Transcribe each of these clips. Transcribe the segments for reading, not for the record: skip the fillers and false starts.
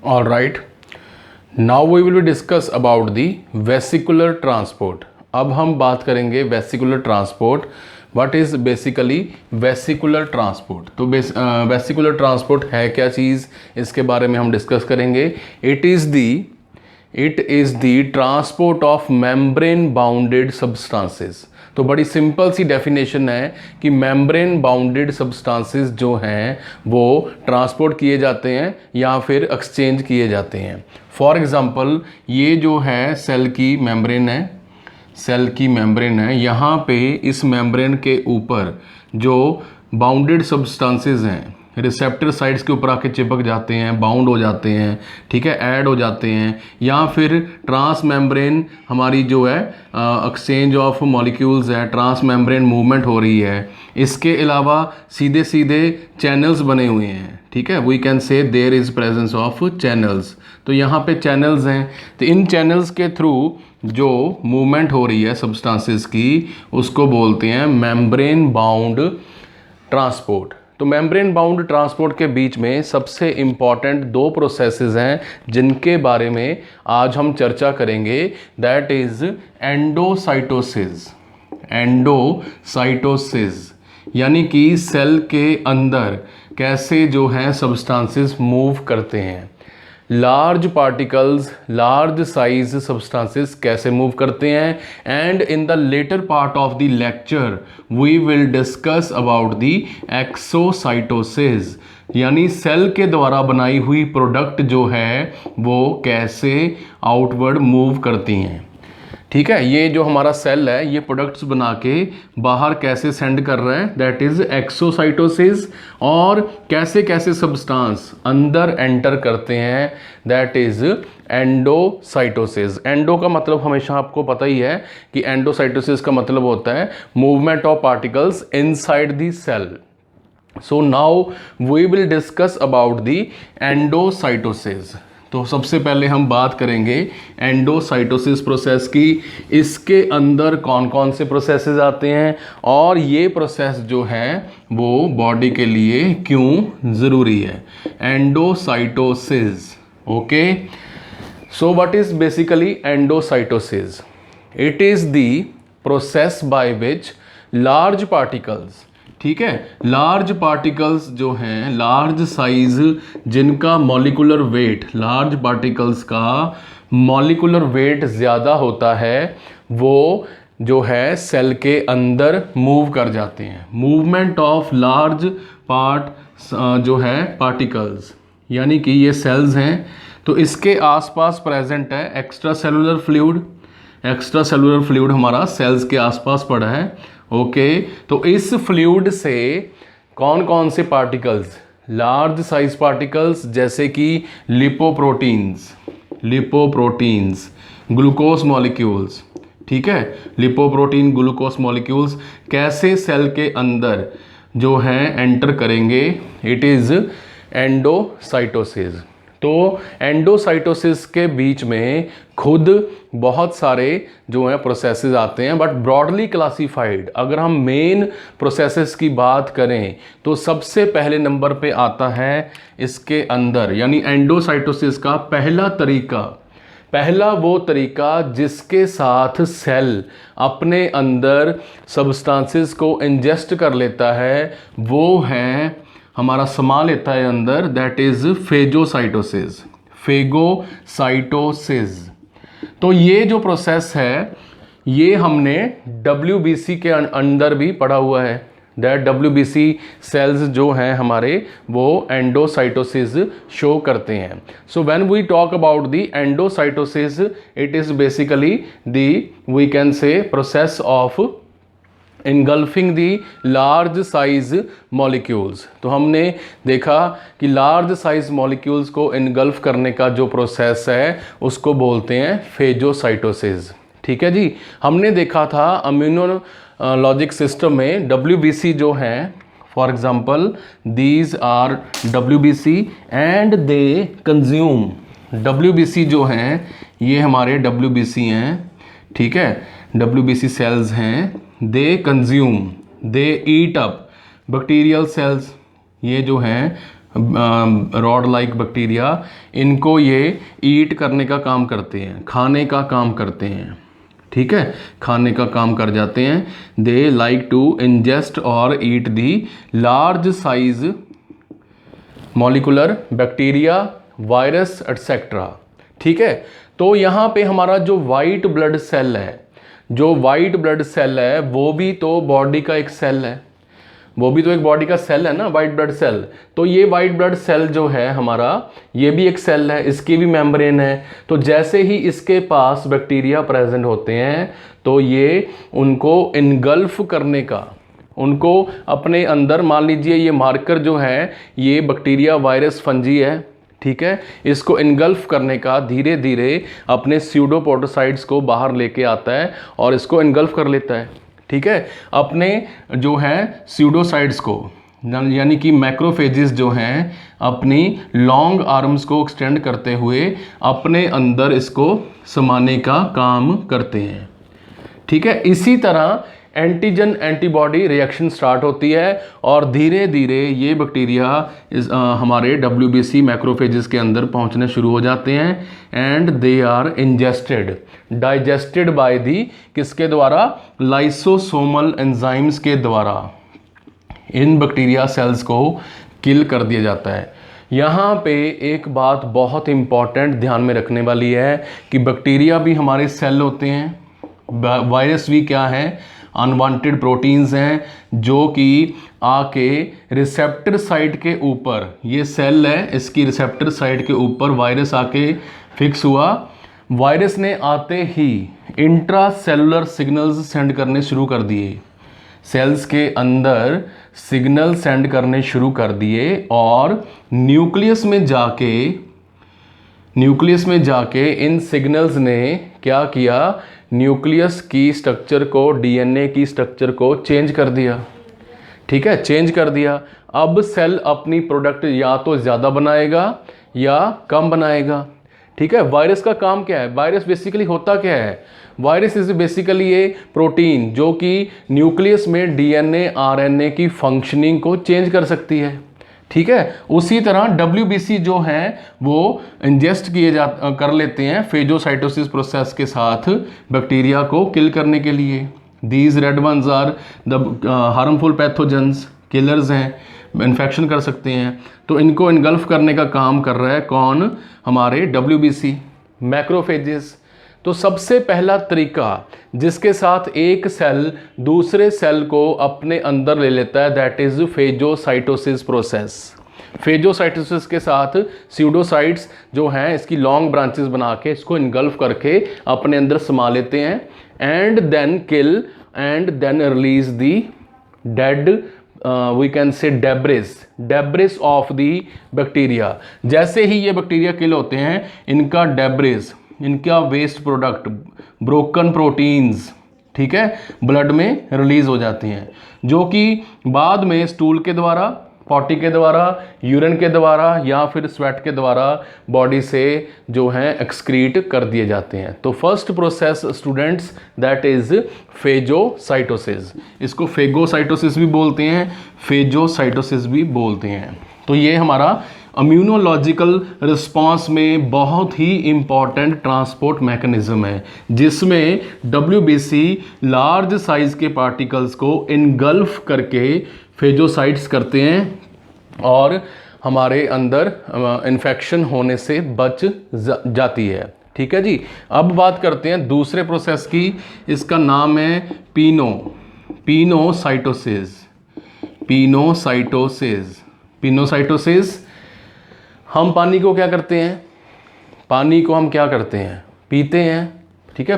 All right. Now we will discuss about the vesicular transport. अब हम बात करेंगे vesicular transport. What is basically vesicular transport. तो vesicular transport है क्या चीज़, इसके बारे में हम डिस्कस करेंगे. It is the transport of membrane bounded substances. तो बड़ी सिंपल सी डेफिनेशन है कि मेम्ब्रेन बाउंडेड सब्सटेंसेस जो हैं वो ट्रांसपोर्ट किए जाते हैं या फिर एक्सचेंज किए जाते हैं. फॉर एग्ज़ाम्पल ये जो है सेल की मेम्ब्रेन है, यहाँ पे इस मेम्ब्रेन के ऊपर जो बाउंडेड सब्सटेंसेस हैं रिसेप्टर साइड्स के ऊपर आके चिपक जाते हैं, बाउंड हो जाते हैं, ठीक है, ऐड हो जाते हैं, या फिर ट्रांस मेम्ब्रेन हमारी जो है एक्सचेंज ऑफ मॉलिक्यूल्स है, ट्रांस मेम्ब्रेन मूवमेंट हो रही है. इसके अलावा सीधे सीधे चैनल्स बने हुए हैं, ठीक है, we can say there is presence of channels. तो यहाँ पे चैनल्स हैं, तो इन चैनल्स के थ्रू जो मूवमेंट हो रही है सब्सटेंसेस की उसको बोलते हैं मेम्ब्रेन बाउंड ट्रांसपोर्ट. तो मेम्ब्रेन बाउंड ट्रांसपोर्ट के बीच में सबसे इम्पॉर्टेंट दो प्रोसेसेस हैं जिनके बारे में आज हम चर्चा करेंगे. दैट इज़ एंडोसाइटोसिस, यानी कि सेल के अंदर कैसे जो है सब्सटेंसेस मूव करते हैं. Large particles, large size substances कैसे मूव करते हैं. And in the latter part of the lecture we will discuss about the exocytosis, यानी सेल के द्वारा बनाई हुई प्रोडक्ट जो है वो कैसे आउटवर्ड मूव करती हैं. ठीक है, ये जो हमारा सेल है ये प्रोडक्ट्स बना के बाहर कैसे सेंड कर रहा है, दैट इज एक्सोसाइटोसिस. और कैसे कैसे सब्सटेंस अंदर एंटर करते हैं, दैट इज एंडोसाइटोसिस. एंडो का मतलब हमेशा आपको पता ही है कि एंडोसाइटोसिस का मतलब होता है movement of particles inside the cell. So now we will discuss about the endocytosis. तो सबसे पहले हम बात करेंगे एंडोसाइटोसिस प्रोसेस की. इसके अंदर कौन कौन से प्रोसेसेस आते हैं और ये प्रोसेस जो है वो बॉडी के लिए क्यों ज़रूरी है. Endocytosis, okay. So what is basically endocytosis. It is the process by which large particles, ठीक है, लार्ज पार्टिकल्स जो हैं लार्ज साइज जिनका मॉलिक्यूलर वेट, लार्ज पार्टिकल्स का मॉलिक्यूलर वेट ज़्यादा होता है वो जो है सेल के अंदर मूव कर जाते हैं. मूवमेंट ऑफ लार्ज पार्ट जो है पार्टिकल्स, यानी कि ये सेल्स हैं तो इसके आसपास प्रेजेंट है extra cellular fluid. Extra cellular fluid हमारा सेल्स के आसपास पड़ा है, ओके. तो इस फ्लूइड से कौन कौन से पार्टिकल्स, लार्ज साइज पार्टिकल्स जैसे कि लिपोप्रोटीन्स, ग्लूकोज मॉलिक्यूल्स, ठीक है, लिपोप्रोटीन ग्लूकोज मॉलिक्यूल्स कैसे सेल के अंदर जो है एंटर करेंगे, इट इज़ एंडोसाइटोसिस. तो एंडोसाइटोसिस के बीच में खुद बहुत सारे जो हैं प्रोसेसेस आते हैं, बट ब्रॉडली क्लासिफाइड. अगर हम मेन प्रोसेसेस की बात करें तो सबसे पहले नंबर पे आता है इसके अंदर, यानी एंडोसाइटोसिस का पहला वो तरीका जिसके साथ सेल अपने अंदर सब्सटेंसेस को इंजेस्ट कर लेता है वो है हमारा समा लेता है अंदर, दैट इज फेगोसाइटोसिस. तो ये जो प्रोसेस है ये हमने WBC के अंदर भी पढ़ा हुआ है. दैट WBC सेल्स जो हैं हमारे वो एंडोसाइटोसिस शो करते हैं. So when we talk about the endocytosis it is basically we can say process of engulfing the large size molecules. तो हमने देखा कि लार्ज साइज मॉलिक्यूल्स को इनगल्फ करने का जो प्रोसेस है उसको बोलते हैं फेगोसाइटोसिस. ठीक है जी. हमने देखा था इम्यूनोलॉजिक सिस्टम में WBC जो हैं, for example these are WBC and they consume. WBC जो हैं ये हमारे WBC हैं, ठीक है, WBC सेल्स हैं. They consume, they eat up bacterial cells, ये जो हैं रॉड लाइक बैक्टीरिया, इनको ये ईट करने का काम करते हैं, खाने का काम करते हैं, ठीक है, खाने का काम कर जाते हैं। दे लाइक टू इंजेस्ट और eat the large size molecular bacteria, virus etcetera, ठीक है। तो यहाँ पे हमारा जो वाइट ब्लड सेल है, जो वाइट ब्लड सेल है वो भी तो बॉडी का एक सेल है, वो भी तो एक बॉडी का सेल है ना, वाइट ब्लड सेल। तो ये वाइट ब्लड सेल जो है हमारा, ये भी एक सेल है, इसकी भी मेम्ब्रेन है। तो जैसे ही इसके पास बैक्टीरिया प्रेजेंट होते हैं तो ये उनको इनगल्फ करने का, उनको अपने अंदर, मान लीजिए ये मार्कर जो है ये बैक्टीरिया, वायरस, फंजी है, ठीक है, इसको इनगल्फ करने का धीरे धीरे अपने स्यूडोपोडोसाइट्स को बाहर लेके आता है और इसको इनगल्फ कर लेता है, ठीक है, अपने जो है स्यूडोसाइट्स को, यानी कि मैक्रोफेजेस जो हैं अपनी लॉन्ग आर्म्स को एक्सटेंड करते हुए अपने अंदर इसको समाने का काम करते हैं, ठीक है। इसी तरह एंटीजन एंटीबॉडी रिएक्शन स्टार्ट होती है और धीरे धीरे ये बैक्टीरिया हमारे WBC मैक्रोफेजेस के अंदर पहुंचने शुरू हो जाते हैं and they are ingested, digested by the, किसके द्वारा, लाइसोसोमल एंजाइम्स के द्वारा इन बैक्टीरिया सेल्स को किल कर दिया जाता है। यहाँ पे एक बात बहुत इंपॉर्टेंट ध्यान में रखने वाली है कि बैक्टीरिया भी हमारे सेल होते हैं, वायरस भी क्या है, अनवांटेड प्रोटीन्स हैं जो कि आके रिसेप्टर साइट के ऊपर, ये सेल है, इसकी रिसेप्टर साइट के ऊपर वायरस आके फिक्स हुआ। वायरस ने आते ही इंट्रा सेलुलर सिग्नल्स सेंड करने शुरू कर दिए, सेल्स के अंदर सिग्नल सेंड करने शुरू कर दिए और न्यूक्लियस में जाके इन सिग्नल्स ने क्या किया, न्यूक्लियस की स्ट्रक्चर को, DNA की स्ट्रक्चर को चेंज कर दिया, ठीक है, चेंज कर दिया। अब सेल अपनी प्रोडक्ट या तो ज़्यादा बनाएगा या कम बनाएगा, ठीक है। वायरस का काम क्या है, वायरस बेसिकली होता क्या है, virus is basically A protein जो कि न्यूक्लियस में DNA RNA की फंक्शनिंग को चेंज कर सकती है, ठीक है। उसी तरह WBC जो है वो इंजेस्ट कर लेते हैं फेजोसाइटोसिस प्रोसेस के साथ बैक्टीरिया को किल करने के लिए। These red ones are the harmful pathogens, killers हैं, इन्फेक्शन कर सकते हैं। तो इनको इनगल्फ करने का काम कर रहा है कौन, हमारे WBC मैक्रोफेजेस। तो सबसे पहला तरीका जिसके साथ एक सेल दूसरे सेल को अपने अंदर ले लेता है, दैट इज फेजोसाइटोसिस प्रोसेस। फेजोसाइटोसिस के साथ स्यूडोसाइट्स जो हैं इसकी लॉन्ग ब्रांचेस बना के इसको इनगल्फ करके अपने अंदर समा लेते हैं and then kill and then release the dead, we can say debris of the bacteria. जैसे ही ये बैक्टीरिया किल होते हैं, इनका डेब्रिस, इनका वेस्ट प्रोडक्ट, ब्रोकन प्रोटीन्स, ठीक है, ब्लड में रिलीज हो जाती हैं, जो कि बाद में स्टूल के द्वारा, पॉटी के द्वारा, यूरिन के द्वारा या फिर स्वेट के द्वारा बॉडी से जो है एक्सक्रीट कर दिए जाते हैं। तो first process students that is phagocytosis. इसको फेगोसाइटोसिस भी बोलते हैं, फेजोसाइटोसिस भी बोलते हैं। तो ये हमारा इम्यूनोलॉजिकल रिस्पांस में बहुत ही इम्पॉर्टेंट ट्रांसपोर्ट मैकेनिज्म है, जिसमें WBC लार्ज साइज के पार्टिकल्स को इनगल्फ करके फेजोसाइट्स करते हैं और हमारे अंदर इन्फेक्शन होने से बच जाती है, ठीक है जी। अब बात करते हैं दूसरे प्रोसेस की, इसका नाम है पिनोसाइटोसिस। हम पानी को क्या करते हैं, पानी को हम क्या करते हैं, पीते हैं, ठीक है,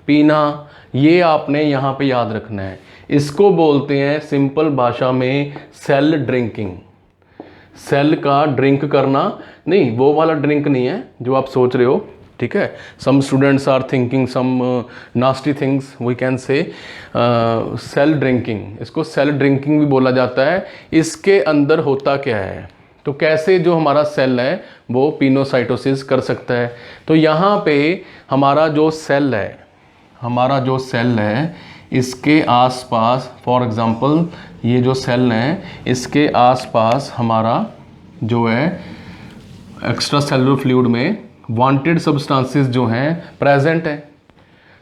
पीना, ये आपने यहाँ पे याद रखना है। इसको बोलते हैं सिंपल भाषा में सेल ड्रिंकिंग। सेल का ड्रिंक करना, नहीं वो वाला ड्रिंक नहीं है जो आप सोच रहे हो, ठीक है। Some students are thinking some nasty things, we can say cell drinking, इसको सेल ड्रिंकिंग भी बोला जाता है। इसके अंदर होता क्या है, तो कैसे जो हमारा सेल है वो पिनोसाइटोसिस कर सकता है। तो यहाँ पे हमारा जो सेल है इसके आसपास, फॉर एग्जांपल ये जो सेल है इसके आसपास हमारा जो है एक्स्ट्रा सेलुलर फ्लूइड में वांटेड सब्सटेंसेस जो हैं प्रेजेंट हैं।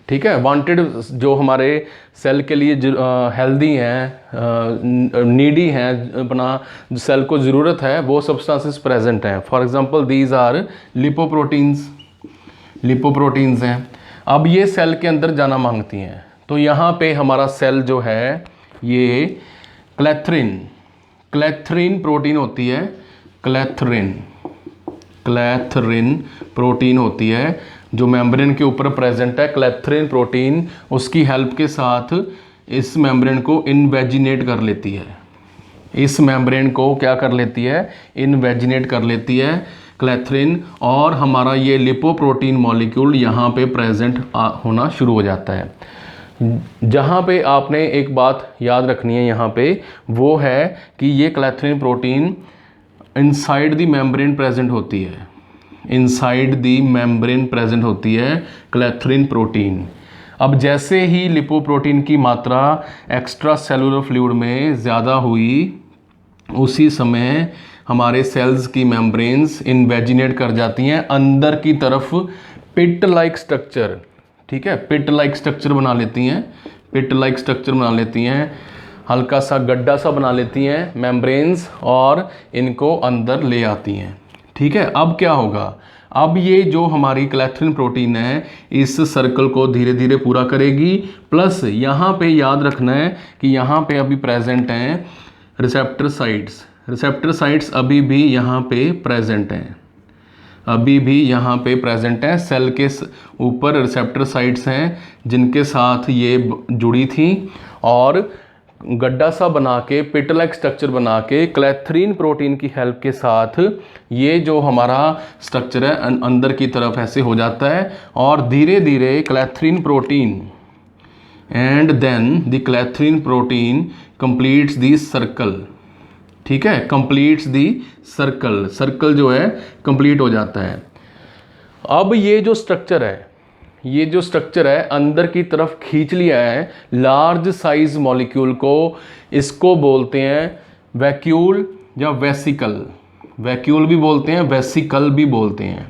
ठीक है, वांटेड जो हमारे सेल के लिए हेल्दी हैं, नीडी हैं, अपना सेल को ज़रूरत है वो सब्सटेंसेस प्रेजेंट हैं। For example these are lipoproteins, lipoproteins हैं। अब ये सेल के अंदर जाना मांगती हैं, तो यहाँ पे हमारा सेल जो है ये क्लैथरिन, क्लैथरिन प्रोटीन होती है, क्लैथरिन, क्लैथरिन प्रोटीन होती है जो मेम्ब्रेन के ऊपर प्रेजेंट है। क्लैथरिन प्रोटीन उसकी हेल्प के साथ इस मेम्ब्रेन को इनवेजिनेट कर लेती है, इस मेम्ब्रेन को क्या कर लेती है, इनवेजिनेट कर लेती है क्लैथरिन, और हमारा ये लिपोप्रोटीन मॉलिक्यूल यहाँ पे प्रेजेंट होना शुरू हो जाता है। जहाँ पे आपने एक बात याद रखनी है यहाँ पे, वो है कि ये clathrin protein inside the membrane present होती है, इनसाइड द मेम्ब्रेन प्रेजेंट होती है क्लैथरिन प्रोटीन। अब जैसे ही लिपोप्रोटीन की मात्रा एक्स्ट्रा सेलुलर फ्लूइड में ज़्यादा हुई, उसी समय हमारे सेल्स की मेम्ब्रेन्स इनवेजिनेट कर जाती हैं अंदर की तरफ, पिट लाइक स्ट्रक्चर, ठीक है, पिट लाइक स्ट्रक्चर बना लेती हैं, पिट लाइक स्ट्रक्चर बना लेती हैं, हल्का सा गड्ढा सा बना लेती हैं मेम्ब्रेन्स और इनको अंदर ले आती हैं। ठीक है, अब क्या होगा, अब ये जो हमारी क्लैथरिन प्रोटीन है इस सर्कल को धीरे धीरे पूरा करेगी, प्लस यहाँ पे याद रखना है कि यहाँ पे अभी प्रेजेंट हैं रिसेप्टर साइट्स, रिसेप्टर साइट्स अभी भी यहाँ पे प्रेजेंट हैं, अभी भी यहाँ पे प्रेजेंट हैं। सेल के ऊपर रिसेप्टर साइट्स हैं जिनके साथ ये जुड़ी थी, और गड्ढा सा बना के, पिट लाइक स्ट्रक्चर बना के क्लैथरिन प्रोटीन की हेल्प के साथ ये जो हमारा स्ट्रक्चर है अंदर की तरफ ऐसे हो जाता है, और धीरे धीरे clathrin protein and then the clathrin protein completes the circle. ठीक है, कंप्लीट्स द सर्कल, सर्कल जो है कंप्लीट हो जाता है। अब ये जो स्ट्रक्चर है, ये जो स्ट्रक्चर है अंदर की तरफ खींच लिया है लार्ज साइज मॉलिक्यूल को, इसको बोलते हैं वैक्यूल या वेसिकल, वैक्यूल भी बोलते हैं, वेसिकल भी बोलते हैं।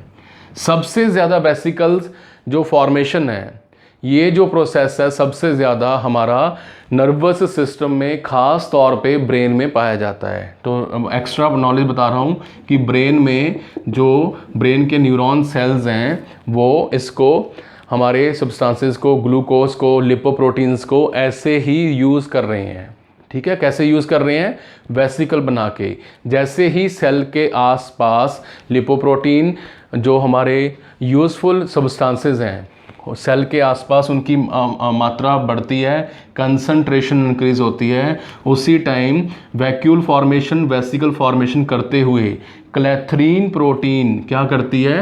सबसे ज़्यादा वेसिकल्स जो फॉर्मेशन है, ये जो प्रोसेस है सबसे ज़्यादा हमारा नर्वस सिस्टम में, ख़ास तौर पे ब्रेन में पाया जाता है। तो एक्स्ट्रा नॉलेज बता रहा हूँ कि ब्रेन में जो ब्रेन के न्यूरॉन सेल्स हैं वो इसको, हमारे सब्सटेंसेस को, ग्लूकोज को, लिपोप्रोटीन्स को ऐसे ही यूज़ कर रहे हैं। ठीक है, कैसे यूज़ कर रहे हैं, वेसिकल बना के। जैसे ही सेल के आसपास लिपोप्रोटीन जो हमारे यूज़फुल सब्सटेंसेस हैं, सेल के आसपास उनकी मात्रा बढ़ती है, कंसंट्रेशन इंक्रीज होती है, उसी time vacuole formation, vesicle formation करते हुए क्लैथरिन प्रोटीन क्या करती है,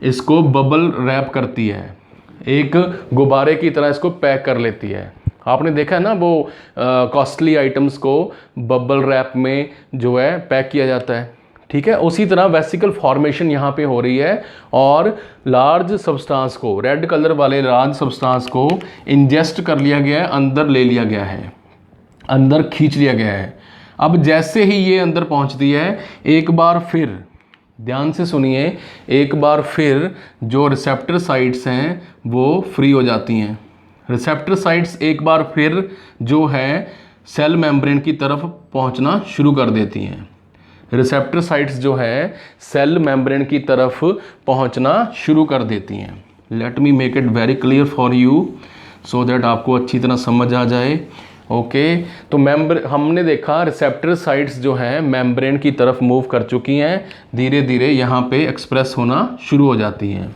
इसको बबल रैप करती है, एक गुब्बारे की तरह इसको पैक कर लेती है। आपने देखा है ना वो कॉस्टली आइटम्स को बबल रैप में जो है पैक किया जाता है। ठीक है, उसी तरह वेसिकल फॉर्मेशन यहाँ पे हो रही है, और लार्ज सब्सटेंस को, रेड कलर वाले लार्ज सब्सटेंस को इंजेस्ट कर लिया गया है, अंदर ले लिया गया है, अंदर खींच लिया गया है। अब जैसे ही ये अंदर पहुँचती है, एक बार फिर ध्यान से सुनिए, एक बार फिर जो रिसेप्टर साइट्स हैं वो फ्री हो जाती हैं। रिसेप्टर साइट्स एक बार फिर जो है सेल मेम्ब्रेन की तरफ पहुंचना शुरू कर देती हैं। रिसेप्टर साइट्स जो है सेल मेम्ब्रेन की तरफ पहुंचना शुरू कर देती हैं। Let me make it very clear for you so that आपको अच्छी तरह समझ आ जाए। ओके, तो हमने देखा रिसेप्टर साइट्स जो हैं मेम्ब्रेन की तरफ मूव कर चुकी हैं, धीरे धीरे यहाँ पे एक्सप्रेस होना शुरू हो जाती हैं।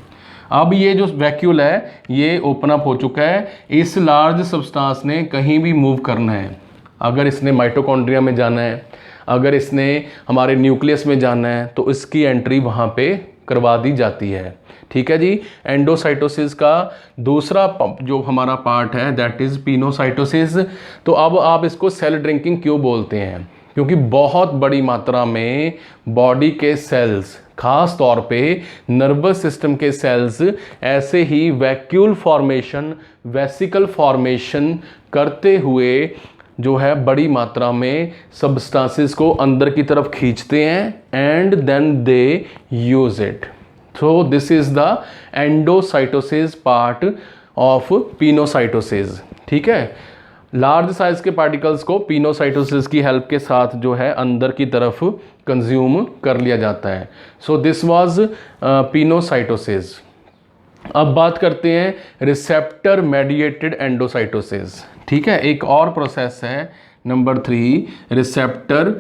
अब ये जो वैक्यूल है ये ओपन अप हो चुका है, इस लार्ज सब्सटेंस ने कहीं भी मूव करना है, अगर इसने माइटोकॉन्ड्रिया में जाना है, अगर इसने हमारे न्यूक्लियस में जाना है, तो इसकी एंट्री वहाँ पे करवा दी जाती है। ठीक है जी, एंडोसाइटोसिस का दूसरा जो हमारा पार्ट है दैट इज़ पिनोसाइटोसिस। तो अब आप इसको सेल ड्रिंकिंग क्यों बोलते हैं, क्योंकि बहुत बड़ी मात्रा में बॉडी के सेल्स, खास तौर पे नर्वस सिस्टम के सेल्स ऐसे ही वैक्यूल फॉर्मेशन, वेसिकल फॉर्मेशन करते हुए जो है बड़ी मात्रा में सब्सटेंसेस को अंदर की तरफ खींचते हैं and then they use it. So this is the endocytosis part of pinocytosis. ठीक है, लार्ज साइज के पार्टिकल्स को पिनोसाइटोसिस की हेल्प के साथ जो है अंदर की तरफ कंज्यूम कर लिया जाता है। सो दिस वाज पिनोसाइटोसिस। अब बात करते हैं रिसेप्टर मेडिएटेड एंडोसाइटोसिस। ठीक है, एक और प्रोसेस है नंबर 3, रिसेप्टर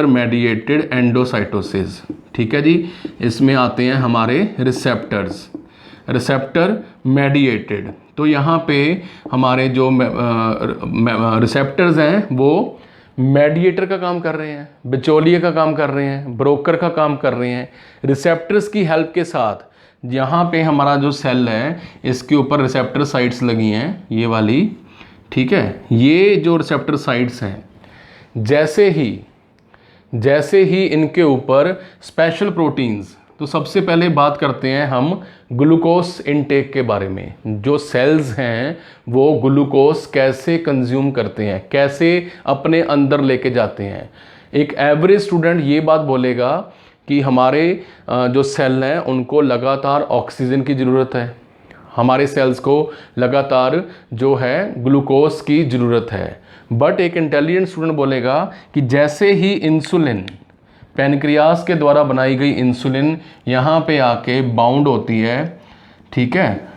मेडिएटेड एंडोसाइटोसिस। ठीक है जी, इसमें आते हैं हमारे रिसेप्टर मेडिएटेड। तो यहाँ पे हमारे जो रिसेप्टर्स हैं वो मेडिएटर का काम कर रहे हैं, बिचौलिए का काम कर रहे हैं, ब्रोकर का काम कर रहे हैं। रिसेप्टर्स की हेल्प के साथ यहाँ पे हमारा जो सेल है इसके ऊपर रिसेप्टर साइट्स लगी हैं, ये वाली। ठीक है, ये जो रिसेप्टर साइट्स हैं जैसे ही इनके ऊपर स्पेशल प्रोटीन्स, तो सबसे पहले बात करते हैं हम ग्लूकोज इनटेक के बारे में। जो सेल्स हैं वो ग्लूकोज कैसे कंज्यूम करते हैं, कैसे अपने अंदर लेके जाते हैं। एक एवरेज स्टूडेंट ये बात बोलेगा कि हमारे जो सेल हैं उनको लगातार ऑक्सीजन की ज़रूरत है, हमारे सेल्स को लगातार जो है ग्लूकोज की ज़रूरत है। बट एक इंटेलिजेंट स्टूडेंट बोलेगा कि जैसे ही इंसुलिन, पैनक्रियास के द्वारा बनाई गई इंसुलिन यहाँ पे आके बाउंड होती है, ठीक है,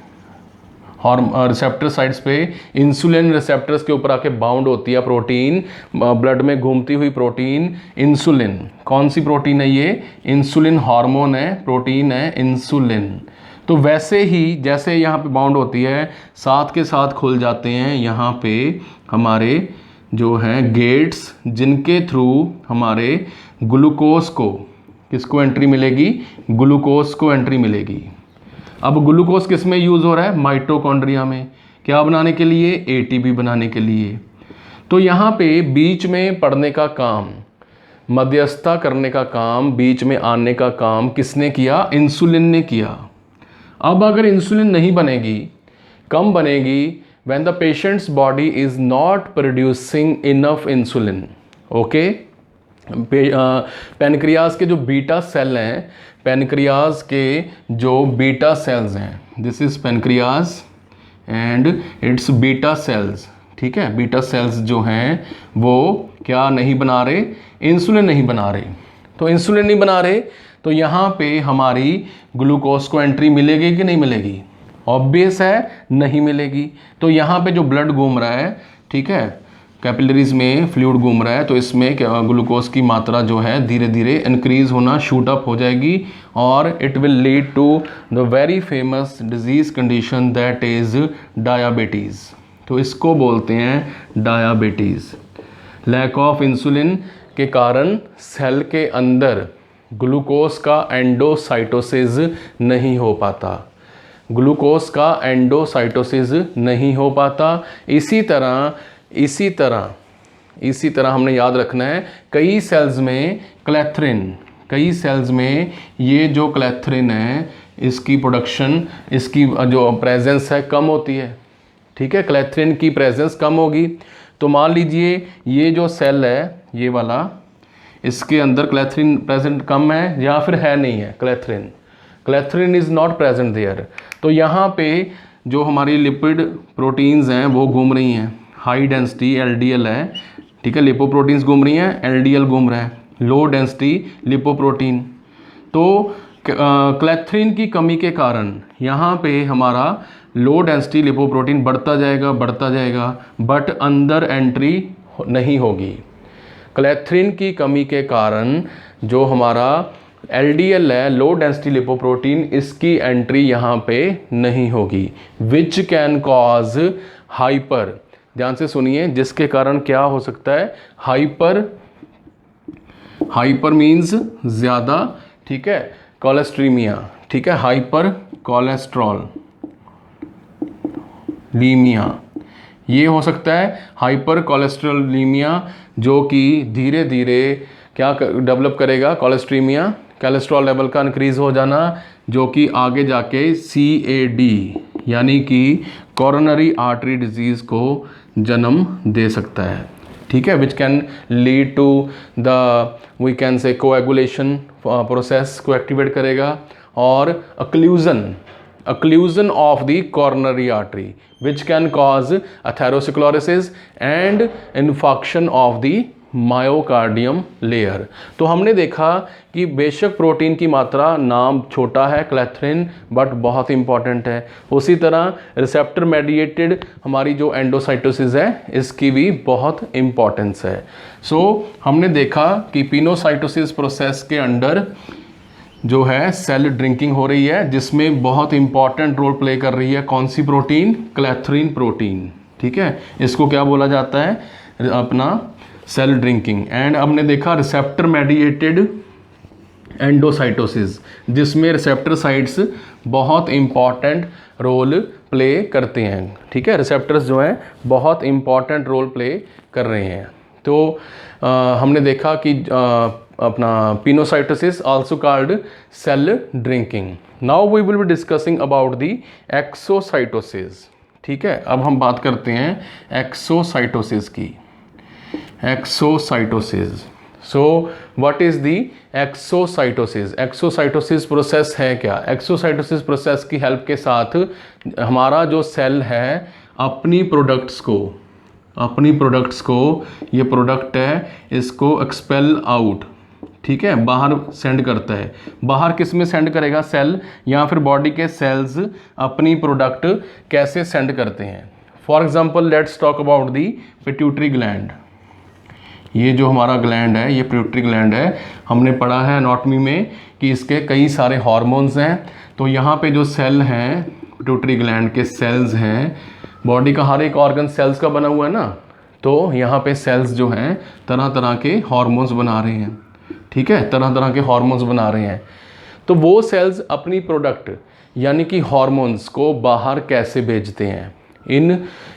और रिसेप्टर साइट्स पे इंसुलिन रिसेप्टर्स के ऊपर आके बाउंड होती है प्रोटीन, ब्लड में घूमती हुई प्रोटीन इंसुलिन। कौन सी प्रोटीन है ये? इंसुलिन हार्मोन है, प्रोटीन है इंसुलिन। तो वैसे ही जैसे यहाँ पे बाउंड होती है, साथ के साथ खुल जाते हैं यहाँ पे हमारे जो हैं गेट्स, जिनके थ्रू हमारे ग्लूकोज को, किसको एंट्री मिलेगी? ग्लूकोज को एंट्री मिलेगी। अब ग्लूकोज किस में यूज़ हो रहा है? माइटोकॉन्ड्रिया में। क्या बनाने के लिए? एटीपी बनाने के लिए। तो यहाँ पे बीच में पड़ने का काम, मध्यस्थता करने का काम, बीच में आने का काम किसने किया? इंसुलिन ने किया। अब अगर इंसुलिन नहीं बनेगी, कम बनेगी, when the patient's body is not producing enough insulin, okay. Pancreas के जो बीटा सेल हैं, पैनक्रियाज के जो बीटा सेल्स हैं, this is pancreas and it's beta cells. ठीक है, बीटा सेल्स जो हैं वो क्या नहीं बना रहे? इंसुलिन नहीं बना रहे। तो इंसुलिन नहीं बना रहे तो यहाँ पे हमारी ग्लूकोज को एंट्री मिलेगी कि नहीं मिलेगी? ऑब्वियस है, नहीं मिलेगी। तो यहाँ पे जो ब्लड घूम रहा है, ठीक है, कैपिलरीज में फ्लूइड घूम रहा है, तो इसमें ग्लूकोज की मात्रा जो है धीरे धीरे इंक्रीज होना, शूट अप हो जाएगी और it will lead to the very famous disease condition that is diabetes. तो इसको बोलते हैं डायबिटीज़। लैक ऑफ इंसुलिन के कारण सेल के अंदर ग्लूकोज का एंडोसाइटोसिस नहीं हो पाता, ग्लूकोज का एंडोसाइटोसिस नहीं हो पाता। इसी तरह हमने याद रखना है, कई सेल्स में ये जो क्लैथरिन है, इसकी प्रोडक्शन, इसकी जो प्रेजेंस है कम होती है। ठीक है, क्लैथरिन की प्रेजेंस कम होगी। तो मान लीजिए ये जो सेल है, ये वाला, इसके अंदर क्लैथरिन प्रेजेंट कम है या फिर है नहीं है क्लैथरिन इज़ नॉट प्रेजेंट देयर। तो यहाँ पे जो हमारी लिपिड प्रोटीन्स हैं वो घूम रही हैं, हाई डेंसिटी एलडीएल है, ठीक है, लिपोप्रोटीन्स घूम रही हैं, एलडीएल घूम रहा है, लो डेंसिटी लिपोप्रोटीन। तो क्लैथरिन की कमी के कारण यहाँ पे हमारा लो डेंसिटी लिपोप्रोटीन बढ़ता जाएगा, बट अंदर एंट्री नहीं होगी। क्लैथरिन की कमी के कारण जो हमारा एलडीएल है, लो डेंसिटी लिपोप्रोटीन, इसकी एंट्री यहाँ पे नहीं होगी, विच कैन कॉज हाइपर। ध्यान से सुनिए, जिसके कारण क्या हो सकता है? हाइपर मीन्स ज़्यादा, ठीक है, कोलेस्ट्रीमिया, ठीक है, हाइपर कोलेस्ट्रॉलीमिया, ये हो सकता है हाइपर कोलेस्ट्रॉलीमिया, जो कि धीरे धीरे क्या डेवलप करेगा? कोलेस्ट्रीमिया, कोलेस्ट्रॉल लेवल का इंक्रीज हो जाना, जो कि आगे जाके CAD यानी कि कोरोनरी आर्टरी डिजीज़ को जन्म दे सकता है, ठीक है, which can lead to the we can say coagulation process को एक्टिवेट करेगा, और occlusion of the coronary artery which can cause atherosclerosis and infarction of the myocardium layer. तो हमने देखा कि बेशक प्रोटीन की मात्रा नाम छोटा है क्लैथरिन, बट बहुत इंपॉर्टेंट है। उसी तरह रिसेप्टर मेडिएटेड हमारी जो एंडोसाइटोसिस है इसकी भी बहुत इंपॉर्टेंस है। सो हमने देखा कि पिनोसाइटोसिस प्रोसेस के अंडर जो है सेल ड्रिंकिंग हो रही है, जिसमें बहुत इंपॉर्टेंट रोल प्ले कर रही है कौन सी प्रोटीन, क्लैथरिन प्रोटीन, ठीक है, इसको क्या बोला जाता है अपना सेल ड्रिंकिंग। एंड हमने देखा रिसेप्टर मेडिएटेड एंडोसाइटोसिस, जिसमें रिसेप्टर साइट्स बहुत इंपॉर्टेंट रोल प्ले करते हैं, ठीक है, रिसेप्टर्स जो हैं बहुत इंपॉर्टेंट रोल प्ले कर रहे हैं। तो हमने देखा कि अपना pinocytosis also called cell drinking. Now we will be discussing about the exocytosis, ठीक है। अब हम बात करते हैं एक्सोसाइटोसिस की। Exocytosis, so what is the exocytosis? Exocytosis process है क्या? एक्सोसाइटोसिस प्रोसेस की हेल्प के साथ हमारा जो सेल है अपनी प्रोडक्ट्स को ये प्रोडक्ट है इसको एक्सपेल आउट, ठीक है, बाहर सेंड करता है। बाहर किस में सेंड करेगा? सेल या फिर बॉडी के सेल्स अपनी प्रोडक्ट कैसे सेंड करते हैं? For example let's talk about the pituitary gland. ये जो हमारा ग्लैंड है ये पिट्यूटरी ग्लैंड है। हमने पढ़ा है एनाटॉमी में कि इसके कई सारे हार्मोन्स हैं। तो यहाँ पे जो सेल हैं पिट्यूटरी ग्लैंड के सेल्स हैं, बॉडी का हर एक ऑर्गन सेल्स का बना हुआ है ना, तो यहाँ पे सेल्स जो हैं तरह तरह के हार्मोन्स बना रहे हैं, ठीक है, तरह तरह के हार्मोन्स बना रहे हैं। तो वो सेल्स अपनी प्रोडक्ट यानी कि हार्मोन्स को बाहर कैसे भेजते हैं?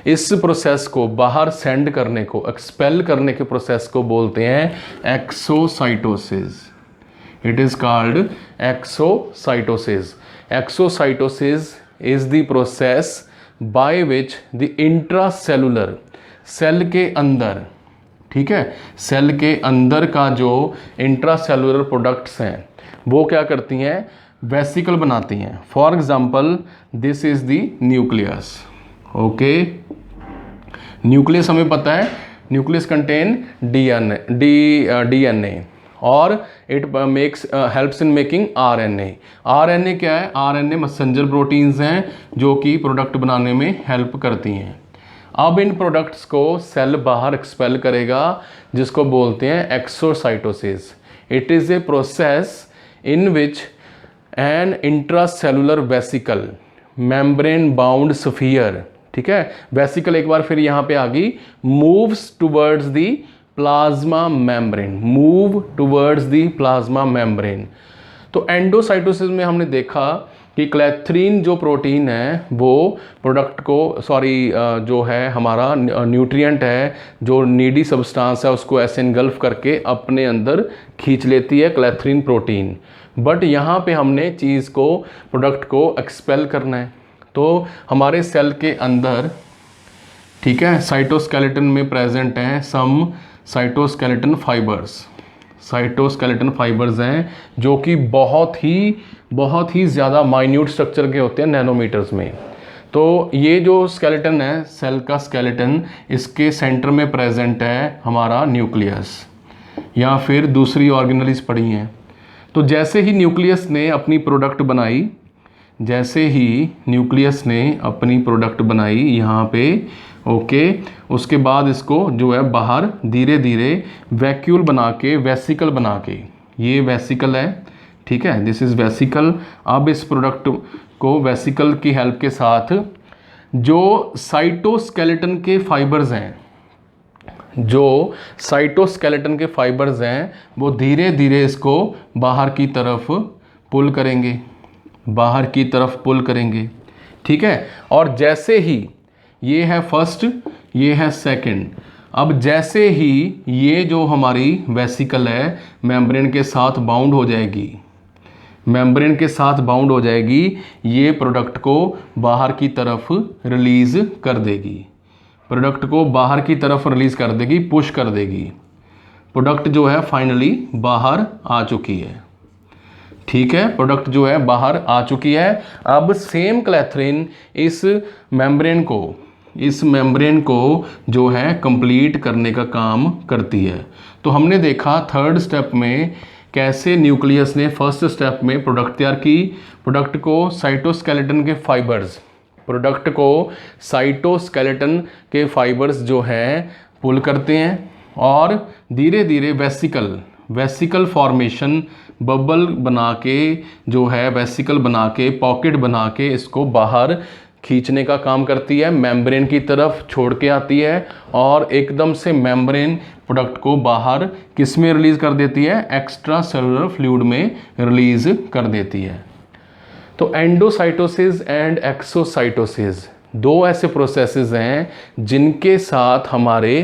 इस प्रोसेस को बाहर सेंड करने को, एक्सपेल करने के प्रोसेस को बोलते हैं exocytosis. It is called exocytosis. Exocytosis is the process by which the intracellular, cell के अंदर, ठीक है, सेल के अंदर का जो इंट्रासेलुलर प्रोडक्ट्स हैं वो क्या करती हैं? वेसिकल बनाती हैं। For example this is the nucleus, okay. Nucleus हमें पता है, न्यूक्लियस कंटेन डीएनए और it makes helps in making RNA. RNA क्या है? आरएनए मैसेंजर प्रोटीन्स हैं जो कि प्रोडक्ट बनाने में हेल्प करती हैं। अब इन प्रोडक्ट्स को सेल बाहर एक्सपेल करेगा, जिसको बोलते हैं exocytosis. It is a process in which N intracellular vesicle membrane bound sphere, ठीक है, वेसिकल एक बार फिर यहाँ पे आ गई, moves towards the plasma membrane, move towards the plasma membrane. तो एंडोसाइटोसिस में हमने देखा कि क्लैथरीन जो प्रोटीन है वो प्रोडक्ट को जो है हमारा न्यूट्रिएंट है, जो नीडी सब्सटेंस है उसको ऐसे इनगल्फ करके अपने अंदर खींच लेती है क्लैथरीन प्रोटीन। बट यहाँ पे हमने चीज़ को, प्रोडक्ट को एक्सपेल करना है। तो हमारे सेल के अंदर, ठीक है, साइटोस्केलेटन में प्रेजेंट हैं सम साइटोस्केलेटन फाइबर्स। साइटोस्केलेटन फाइबर्स हैं जो कि बहुत ही ज़्यादा माइन्यूट स्ट्रक्चर के होते हैं, नैनोमीटर्स में। तो ये जो स्केलेटन है, सेल का स्केलेटन, इसके सेंटर में प्रेजेंट है हमारा न्यूक्लियस या फिर दूसरी ऑर्गेनलीज पड़ी हैं। तो जैसे ही न्यूक्लियस ने अपनी प्रोडक्ट बनाई, यहाँ पे, ओके, उसके बाद इसको जो है बाहर धीरे धीरे वैक्यूल बना के, वेसिकल बना के, ये वेसिकल है, ठीक है, दिस इज़ वेसिकल। अब इस प्रोडक्ट को वेसिकल की हेल्प के साथ जो साइटोस्केलेटन के फाइबर्स हैं वो धीरे धीरे इसको बाहर की तरफ पुल करेंगे, ठीक है। और जैसे ही ये है फर्स्ट, ये है सेकंड, अब जैसे ही ये जो हमारी वेसिकल है मेम्ब्रेन के साथ बाउंड हो जाएगी, ये प्रोडक्ट को बाहर की तरफ रिलीज कर देगी। प्रोडक्ट को बाहर की तरफ रिलीज़ कर देगी, पुश कर देगी। प्रोडक्ट जो है फाइनली बाहर आ चुकी है। ठीक है, प्रोडक्ट जो है बाहर आ चुकी है। अब सेम क्लैथरिन इस मेम्ब्रेन को जो है कंप्लीट करने का काम करती है। तो हमने देखा थर्ड स्टेप में कैसे न्यूक्लियस ने फर्स्ट स्टेप में प्रोडक्ट तैयार की। प्रोडक्ट को साइटोस्केलेटन के फाइबर्स जो हैं पुल करते हैं और धीरे धीरे वेसिकल फॉर्मेशन, बबल बना के जो है वेसिकल बना के, पॉकेट बना के इसको बाहर खींचने का काम करती है, मेम्ब्रेन की तरफ छोड़ के आती है और एकदम से मेम्ब्रेन प्रोडक्ट को बाहर किस में रिलीज़ कर देती है, एक्स्ट्रा सेलुलर फ्लूइड में रिलीज़ कर देती है। तो एंडोसाइटोसिस एंड एक्सोसाइटोसिस दो ऐसे प्रोसेसेस हैं जिनके साथ हमारे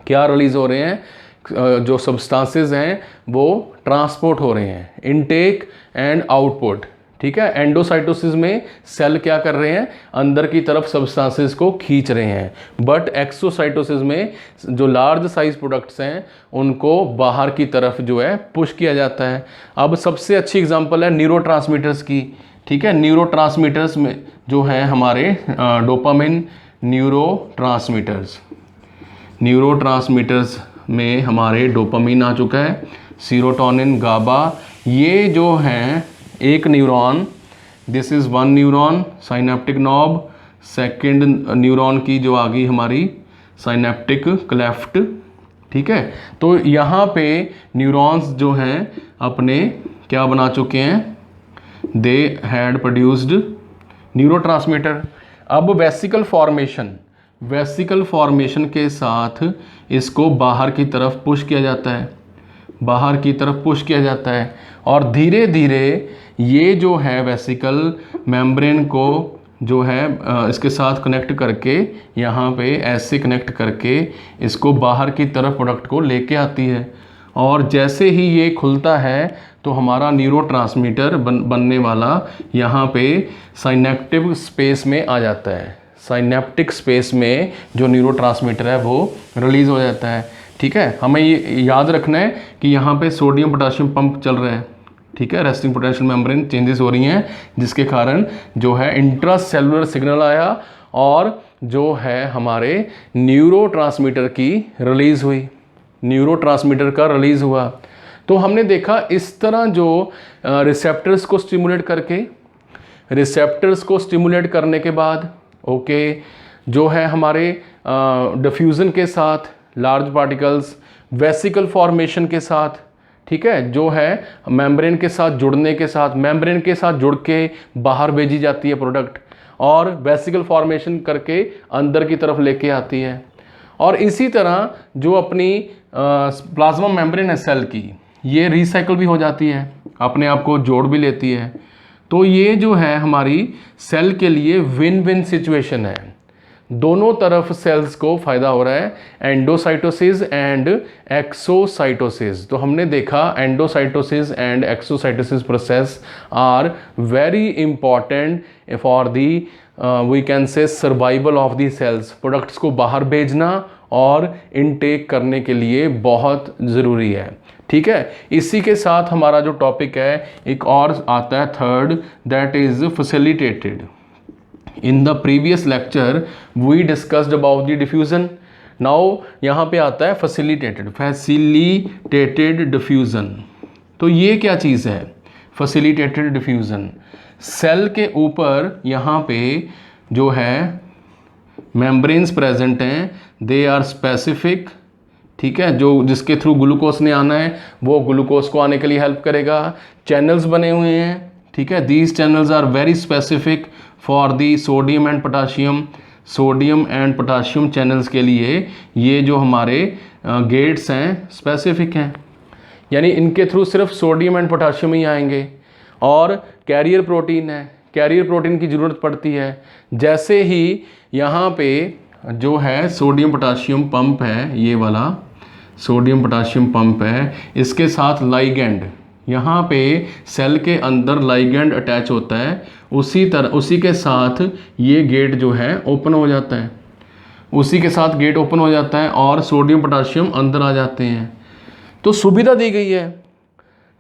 क्या रिलीज़ हो रहे हैं, जो सब्सटेंसेस हैं वो ट्रांसपोर्ट हो रहे हैं, इनटेक एंड आउटपुट। ठीक है, एंडोसाइटोसिस में सेल क्या कर रहे हैं, अंदर की तरफ सब्सटेंसेस को खींच रहे हैं, बट एक्सोसाइटोसिस में जो लार्ज साइज प्रोडक्ट्स हैं उनको बाहर की तरफ जो है पुश किया जाता है। अब सबसे अच्छी एग्जांपल है न्यूरोट्रांसमीटर्स की। ठीक है, न्यूरोट्रांसमीटर्स में जो है हमारे डोपामिन, न्यूरोट्रांसमीटर्स में हमारे डोपामिन आ चुका है, सीरोटोनिन, गाबा। ये जो हैं एक neuron, this is one neuron, synaptic knob, second neuron की जो आ गई हमारी साइनेप्टिक क्लेफ्ट। ठीक है, तो यहाँ पे न्यूरॉन्स जो हैं अपने क्या बना चुके हैं, दे हैड प्रोड्यूस्ड न्यूरोट्रांसमीटर। अब वेसिकल फॉर्मेशन के साथ इसको बाहर की तरफ पुश किया जाता है, और धीरे धीरे ये जो है वेसिकल मेम्ब्रेन को जो है इसके साथ कनेक्ट करके, यहाँ पे ऐसे कनेक्ट करके इसको बाहर की तरफ प्रोडक्ट को लेके आती है। और जैसे ही ये खुलता है तो हमारा न्यूरोट्रांसमीटर बनने वाला यहाँ पे साइनेप्टिक स्पेस में आ जाता है। साइनेप्टिक स्पेस में जो न्यूरोट्रांसमीटर है वो रिलीज़ हो जाता है। ठीक है, हमें ये याद रखना है कि यहाँ पे सोडियम पोटाशियम पंप चल रहा है। ठीक है, रेस्टिंग पोटेंशियल मेम्ब्रेन चेंजेस हो रही हैं जिसके कारण जो है इंट्रासेलुलर सिग्नल आया और जो है हमारे न्यूरोट्रांसमीटर का रिलीज़ हुआ। तो हमने देखा इस तरह जो रिसेप्टर्स को स्टिमुलेट करने के बाद जो है हमारे डिफ्यूज़न के साथ लार्ज पार्टिकल्स, वेसिकल फॉर्मेशन के साथ, ठीक है, जो है मेम्ब्रेन के साथ जुड़ के बाहर भेजी जाती है प्रोडक्ट, और वेसिकल फॉर्मेशन करके अंदर की तरफ लेके आती है। और इसी तरह जो अपनी प्लाज्मा मेम्ब्रेन है सेल की, ये रिसाइकल भी हो जाती है, अपने आप को जोड़ भी लेती है। तो ये जो है हमारी सेल के लिए विन विन सिचुएशन है, दोनों तरफ सेल्स को फ़ायदा हो रहा है, एंडोसाइटोसिस एंड एक्सोसाइटोसिस। तो हमने देखा endocytosis and exocytosis process are very important for the we can say survival of the cells. Products को बाहर भेजना और इनटेक करने के लिए बहुत ज़रूरी है। ठीक है, इसी के साथ हमारा जो टॉपिक है एक और आता है third, that is facilitated. In the previous lecture we discussed about the diffusion. Now यहाँ पे आता है facilitated diffusion। तो ये क्या चीज़ है facilitated diffusion? सेल के ऊपर यहाँ पे जो है membranes present हैं, they are specific। ठीक है, जो जिसके थ्रू ग्लूकोज ने आना है वो ग्लूकोज को आने के लिए हेल्प करेगा। चैनल्स बने हुए हैं, ठीक है, these channels are very specific for the sodium and potassium channels के लिए ये जो हमारे गेट्स हैं स्पेसिफिक हैं, यानी इनके थ्रू सिर्फ सोडियम एंड पोटाशियम ही आएंगे। और कैरियर प्रोटीन है, कैरियर प्रोटीन की ज़रूरत पड़ती है। जैसे ही यहाँ पे जो है सोडियम पोटाशियम पंप है, ये वाला सोडियम पोटाशियम पंप है, इसके साथ लाइगैंड, यहाँ पे सेल के अंदर लाइगैंड अटैच होता है, उसी के साथ ये गेट जो है ओपन हो जाता है। उसी के साथ गेट ओपन हो जाता है और सोडियम पोटाशियम अंदर आ जाते हैं। तो सुविधा दी गई है,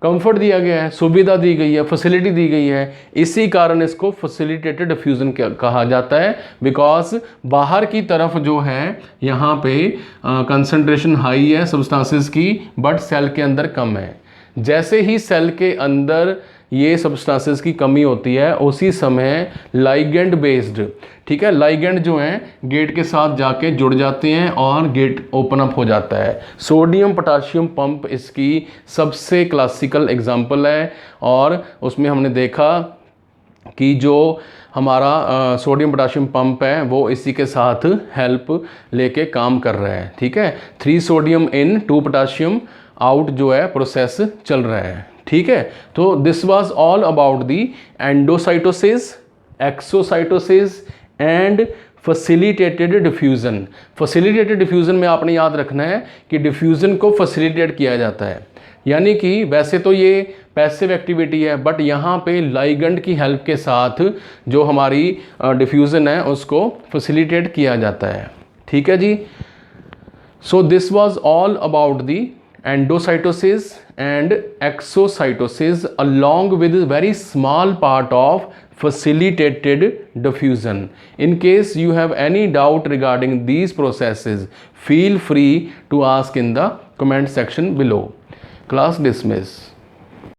कंफर्ट दिया गया है, सुविधा दी गई है, फैसिलिटी दी गई है, इसी कारण इसको फैसिलिटेटेड डिफ्यूज़न कहा जाता है। बिकॉज बाहर की तरफ जो है यहाँ पे कंसंट्रेशन हाई है सब्सटेंसेस की, बट सेल के अंदर कम है। जैसे ही सेल के अंदर ये सब्सटेंसेस की कमी होती है, उसी समय लाइगेंड बेस्ड, ठीक है, लाइगेंड जो हैं गेट के साथ जाके जुड़ जाते हैं और गेट ओपन अप हो जाता है। सोडियम पोटाशियम पंप इसकी सबसे क्लासिकल एग्जांपल है, और उसमें हमने देखा कि जो हमारा सोडियम पोटाशियम पंप है वो इसी के साथ हेल्प लेके काम कर रहा है, ठीक है। 3 सोडियम इन 2 पोटाशियम आउट जो है प्रोसेस चल रहा है, ठीक है। तो this was all about the endocytosis, exocytosis and facilitated diffusion. Facilitated diffusion में आपने याद रखना है कि डिफ्यूज़न को फैसिलिटेट किया जाता है, यानी कि वैसे तो ये पैसिव एक्टिविटी है, बट यहाँ पे लाइगेंड की हेल्प के साथ जो हमारी डिफ्यूज़न है उसको फैसिलिटेट किया जाता है, ठीक है जी। So this was all about the endocytosis and exocytosis along with very small part of facilitated diffusion. In case you have any doubt regarding these processes, feel free to ask in the comment section below. Class dismiss.